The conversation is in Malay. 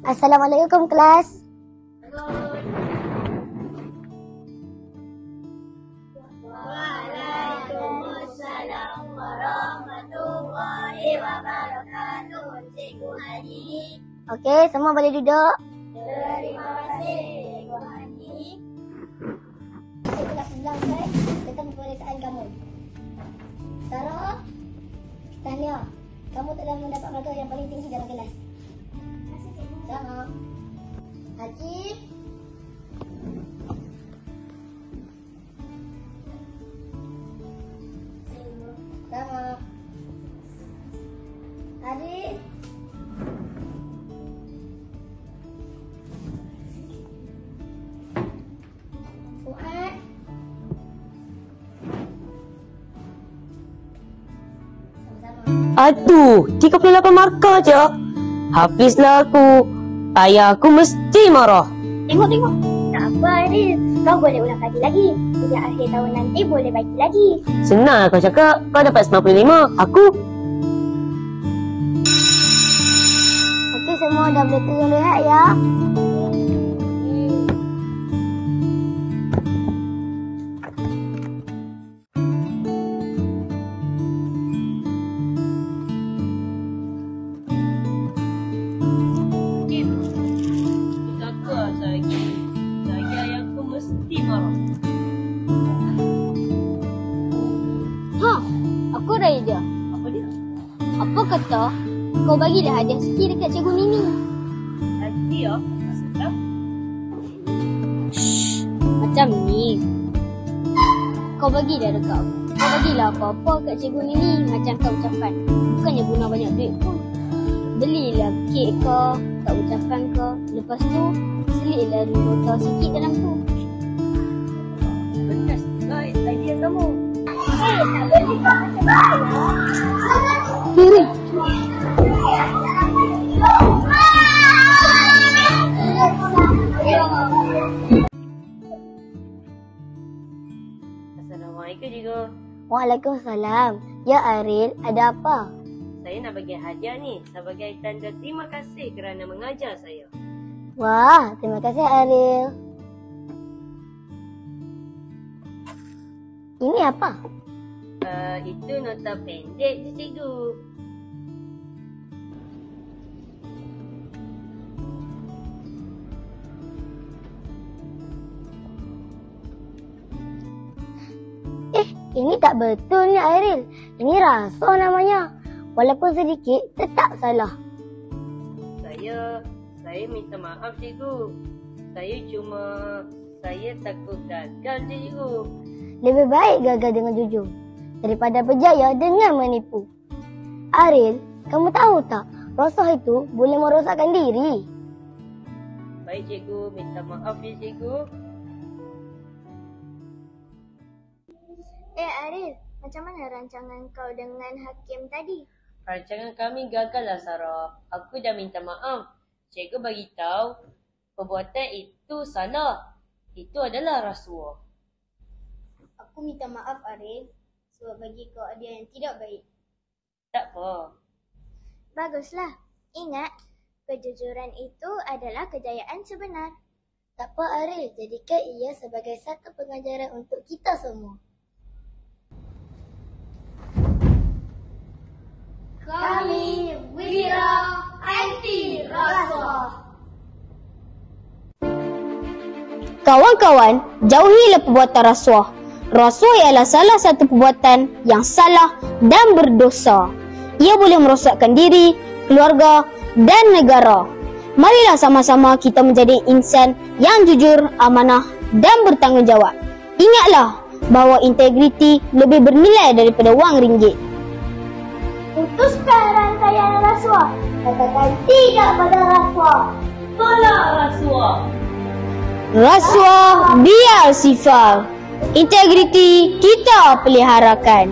Assalamualaikum kelas. Waalaikumsalam warahmatullahi wabarakatuh. Cikgu Hani. Okey, semua boleh duduk. Terima kasih Cikgu Hani. Saya nak selesai tentang pemeriksaan kamu. Sarah, Tanya, kamu telah mendapat markah yang paling tinggi dalam kelas. Terima kasih Cikgu. Sama. Haji. Sama. Arif. Fuad. Sama-sama. Aduh, 38 markah je. Habislah aku. Ayah aku mesti marah. Tengok. Tak apa Arif. Kau boleh ulang kaji lagi. Sejak akhir tahun nanti boleh bagi lagi. Senang kau cakap. Kau dapat 95. Aku? Okey, semua dah boleh turun rehat ya. Cakap lagi. Ayah aku mesti marah. Ha, aku raya dia. Apa dia? Apa kata kau bagilah hadiah sikit dekat Cikgu Mimi? Hadiah? Maksudnya? Macam ni. Kau bagilah dekat aku. Kau bagilah apa-apa kat Cikgu Mimi macam kau ucapkan. Bukannya guna banyak duit pun. Belilah kek ke, kat ucapan ke. Lepas tu, selitlah botol sikit dalam tu. Benar juga idea kamu. Tak boleh kau macam mana? Hei, Assalamualaikum juga. Waalaikumsalam. Ya Aril, ada apa? Saya nak bagi hadiah ni sebagai tanda terima kasih kerana mengajar saya. Wah, terima kasih Aril. Ini apa? Itu nota pendek je cikgu. Ini tak betul ni Aril. Ini rasa namanya. Walaupun sedikit, tetap salah. Saya minta maaf cikgu. Saya takut gagal je cikgu. Lebih baik gagal dengan jujur daripada berjaya dengan menipu. Aril, kamu tahu tak? Rasa itu boleh merosakkan diri. Baik cikgu, minta maaf ya cikgu. Arif, macam mana rancangan kau dengan Hakim tadi? Rancangan kami gagal lah Sarah. Aku dah minta maaf. Cikgu bagi tahu perbuatan itu salah. Itu adalah rasuah. aku minta maaf Arif sebab bagi kau hadiah yang tidak baik. Tak apa. Baguslah. Ingat, kejujuran itu adalah kejayaan sebenar. Tak apa Aril, jadikan ia sebagai satu pengajaran untuk kita semua. Kami Wira Anti Rasuah. Kawan-kawan, jauhilah perbuatan rasuah. Rasuah ialah salah satu perbuatan yang salah dan berdosa. Ia boleh merosakkan diri, keluarga dan negara. Marilah sama-sama kita menjadi insan yang jujur, amanah dan bertanggungjawab. Ingatlah bahawa integriti lebih bernilai daripada wang ringgit. Putuskan rantaian rasuah. Katakan tidak pada rasuah. Tolak rasuah. Rasuah biar sifar. Integriti kita peliharakan.